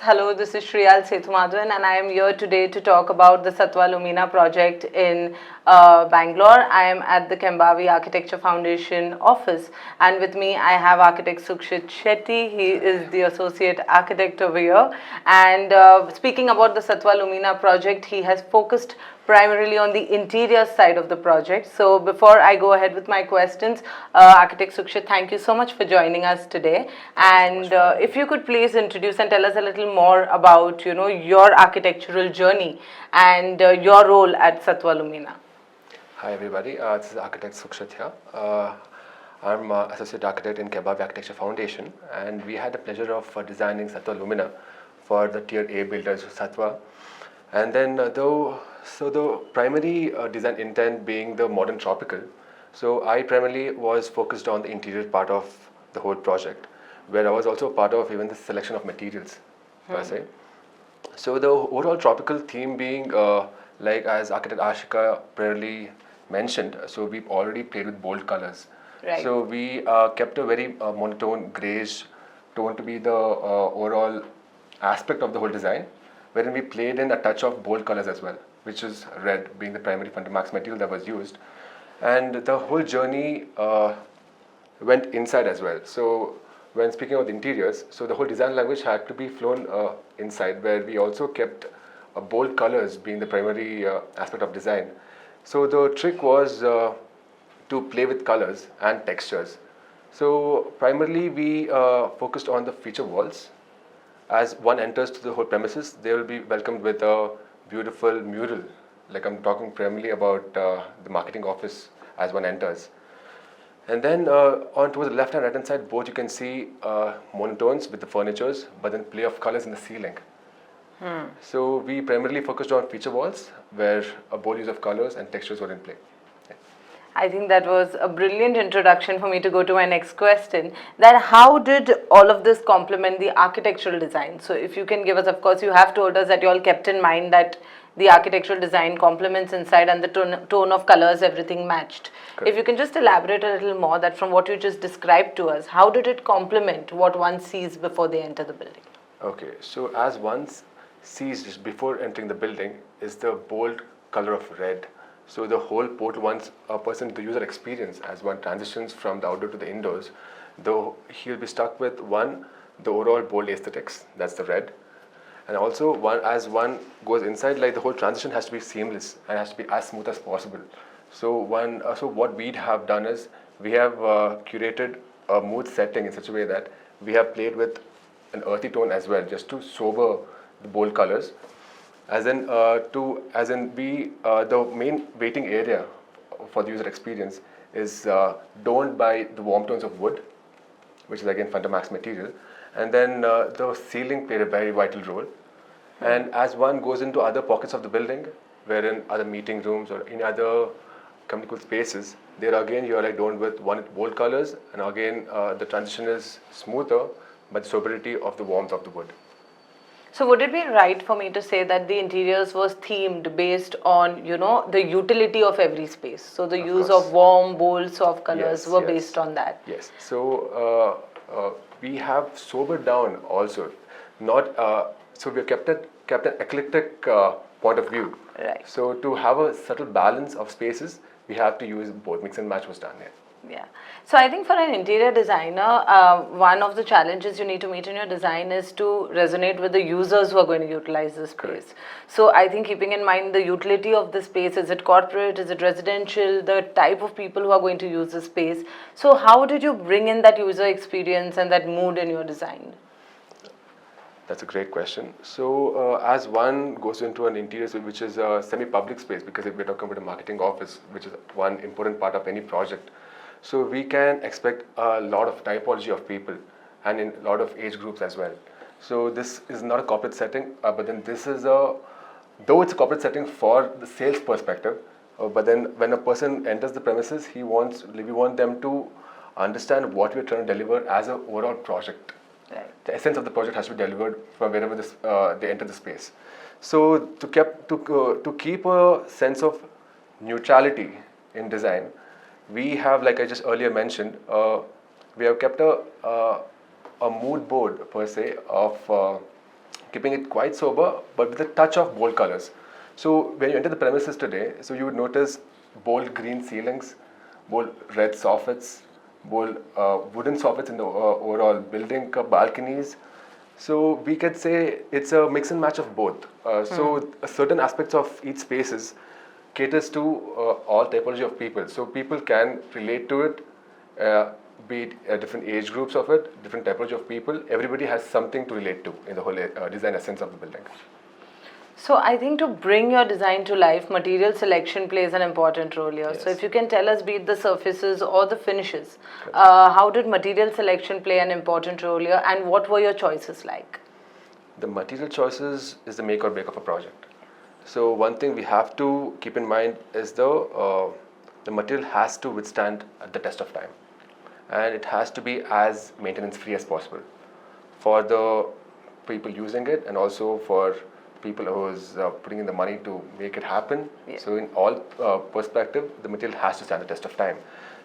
Hello, this is Shriyal Sethumadhan and I am here today to talk about the Sattva Lumina project in Bangalore. I am at the Kembhavi Architecture Foundation office, and with me I have architect Sukshith Shetty. He is the associate architect over here, and speaking about the Sattva Lumina project, he has focused primarily on the interior side of the project. So before I go ahead with my questions, architect Sukshith, thank you so much for joining us today. And if you could please introduce and tell us a little more about your architectural journey and your role at Sattva Lumina. Hi everybody, this is architect Sukshith here. I'm associate architect in Kembhavi Architecture Foundation, and we had the pleasure of designing Sattva Lumina for the Tier A builders Sattva. And then the primary design intent being the modern tropical, so I primarily was focused on the interior part of the whole project, where I was also part of even the selection of materials per se. So the overall tropical theme being like as architect Ashika primarily mentioned, so we've already played with bold colors. Right. So we kept a very monotone greyish tone to be the overall aspect of the whole design, wherein we played in a touch of bold colors as well, which is red being the primary Fundermax material that was used. And the whole journey went inside as well. So when speaking of the interiors, so the whole design language had to be flown inside, where we also kept bold colors being the primary aspect of design. So the trick was to play with colors and textures. So primarily we focused on the feature walls. As one enters to the whole premises, they will be welcomed with a beautiful mural. Like I'm talking primarily about the marketing office as one enters. And then on towards the left and right hand side, both you can see monotones with the furnitures, but then play of colors in the ceiling. So we primarily focused on feature walls, where a bold use of colors and textures were in play. I think that was a brilliant introduction for me to go to my next question, that how did all of this complement the architectural design? So if you can give us, of course you have told us that you all kept in mind that the architectural design complements inside and the tone of colors, everything matched. Correct. If you can just elaborate a little more, that from what you just described to us, how did it complement what one sees before they enter the building? Okay, so as one sees just before entering the building is the bold color of red. So the whole portal, once a person, the user experience, as one transitions from the outdoor to the indoors, though he'll be stuck with one, the overall bold aesthetics, that's the red. And also as one goes inside, like the whole transition has to be seamless and has to be as smooth as possible. So so what we have done is we have curated a mood setting in such a way that we have played with an earthy tone as well, just to sober the bold colors. The main waiting area for the user experience is doned by the warm tones of wood, which is again Fundermax material, and then the ceiling played a very vital role. And as one goes into other pockets of the building, wherein other meeting rooms or in other communal spaces, there again you are like doned with bold colors, and again the transition is smoother by the sobriety of the warmth of the wood. So would it be right for me to say that the interiors was themed based on, the utility of every space? So the use of warm, bold, soft colors were based on that. Yes. So we have sobered down also. So we have kept an eclectic point of view. Right. So to have a subtle balance of spaces, we have to use both. Mix and match was done here. Yeah. So I think for an interior designer, one of the challenges you need to meet in your design is to resonate with the users who are going to utilize the space. Correct. So I think keeping in mind the utility of the space, is it corporate, is it residential, the type of people who are going to use the space. So how did you bring in that user experience and that mood in your design? That's a great question. So as one goes into an interior space, which is a semi-public space, because if we're talking about a marketing office, which is one important part of any project, so we can expect a lot of typology of people and in a lot of age groups as well. So this is not a corporate setting, but then this is though it's a corporate setting for the sales perspective, but then when a person enters the premises, we want them to understand what we're trying to deliver as an overall project. Right. The essence of the project has to be delivered from wherever they enter the space. So to keep a sense of neutrality in design, we have, like I just earlier mentioned, we have kept a mood board per se of keeping it quite sober, but with a touch of bold colors. So when you enter the premises today, so you would notice bold green ceilings, bold red soffits, bold wooden soffits in the overall building, balconies. So we could say it's a mix and match of both. So certain aspects of each spaces caters to all typology of people. So people can relate to it, be it different age groups of it, different typology of people. Everybody has something to relate to in the whole design essence of the building. So I think to bring your design to life, material selection plays an important role here. So Yes. if you can tell us, be it the surfaces or the finishes, how did material selection play an important role here, and what were your choices like? The material choices is the make or break of a project. So one thing we have to keep in mind is the material has to withstand the test of time, and it has to be as maintenance free as possible for the people using it, and also for people who's putting in the money to make it happen. Yeah. So in all perspective, the material has to stand the test of time.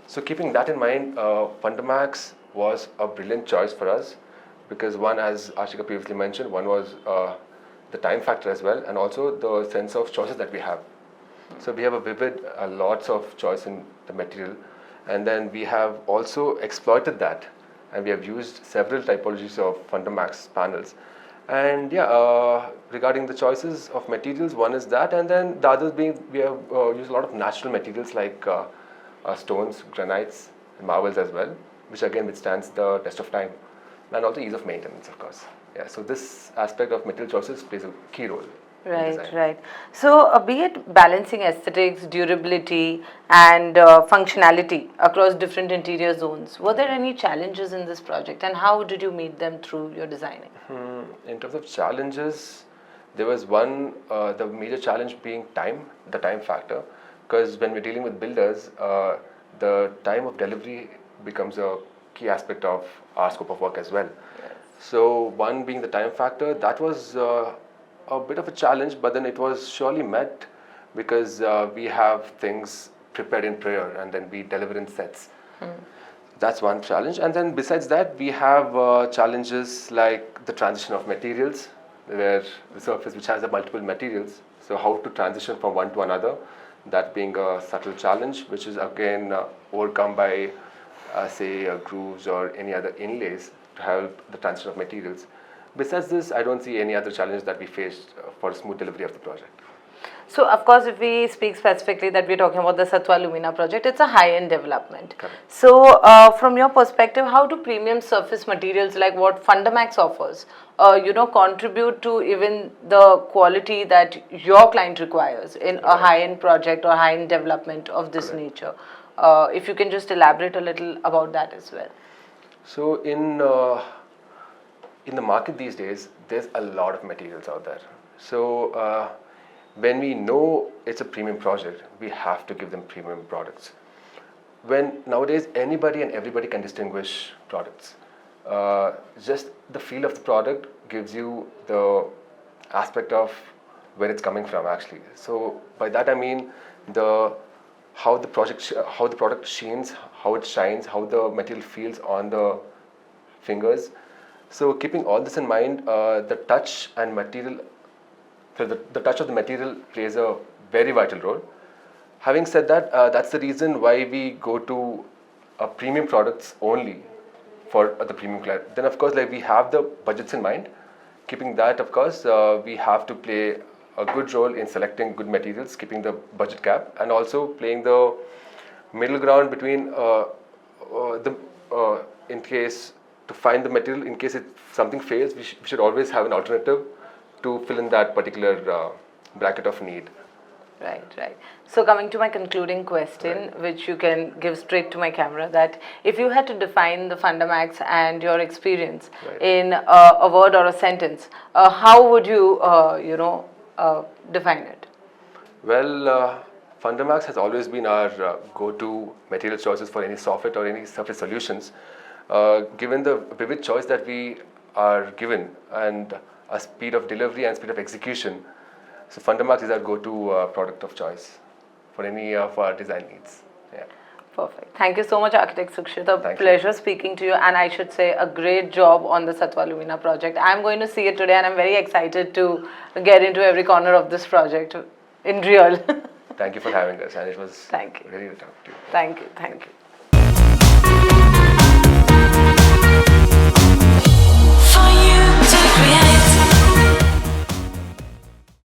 So keeping that in mind, Fundermax was a brilliant choice for us, because one, as Ashika previously mentioned, one was the time factor as well, and also the sense of choices that we have. So we have a vivid, lots of choice in the material, and then we have also exploited that, and we have used several typologies of Fundermax panels. And yeah, regarding the choices of materials, one is that, and then the others being we have used a lot of natural materials like stones, granites, and marbles as well, which again withstands the test of time, and also ease of maintenance, of course. Yeah, so this aspect of material choices plays a key role. in Right, design. right. So, be it balancing aesthetics, durability, and functionality across different interior zones, were there any challenges in this project, and how did you meet them through your designing? In terms of challenges, there was one, the major challenge being time, the time factor, because when we're dealing with builders, the time of delivery becomes a key aspect of our scope of work as well. So one being the time factor, that was a bit of a challenge, but then it was surely met, because we have things prepared in prayer and then we deliver in sets. That's one challenge. And then besides that, we have challenges like the transition of materials, where the surface which has a multiple materials, so how to transition from one to another, that being a subtle challenge, which is again overcome by say grooves or any other inlays to help the transition of materials. Besides this, I don't see any other challenge that we faced for smooth delivery of the project. So, of course, if we speak specifically that we're talking about the Sattva Lumina project, it's a high-end development. Correct. So, from your perspective, how do premium surface materials like what Fundermax offers, contribute to even the quality that your client requires in a high-end project or high-end development of this nature? If you can just elaborate a little about that as well. So in the market these days, there's a lot of materials out there. So when we know it's a premium project, we have to give them premium products. When nowadays anybody and everybody can distinguish products, just the feel of the product gives you the aspect of where it's coming from actually. So by that I mean how the product sheens, how it shines, how the material feels on the fingers. So keeping all this in mind, the touch and material, so the touch of the material plays a very vital role. Having said that, that's the reason why we go to premium products only for the premium client. Then of course, like we have the budgets in mind. Keeping that, of course, we have to play a good role in selecting good materials, keeping the budget cap, and also playing the middle ground between in case to find the material, in case something fails, we should always have an alternative to fill in that particular bracket of need. Right, right. So coming to my concluding question, which you can give straight to my camera, that if you had to define the Fundermax and your experience in a word or a sentence, how would you, define it? Well, Fundermax has always been our go-to material choices for any Soffit or any surface solutions. Given the vivid choice that we are given and a speed of delivery and speed of execution, so Fundermax is our go-to product of choice for any of our design needs. Yeah. Perfect. Thank you so much, Architect Sukshith. A Thank you. pleasure speaking to you, and I should say a great job on the Sattva Lumina project. I'm going to see it today, and I'm very excited to get into every corner of this project in real. Thank you for having us, and it was Thank you. really good talking to you. Thank you. Thank you.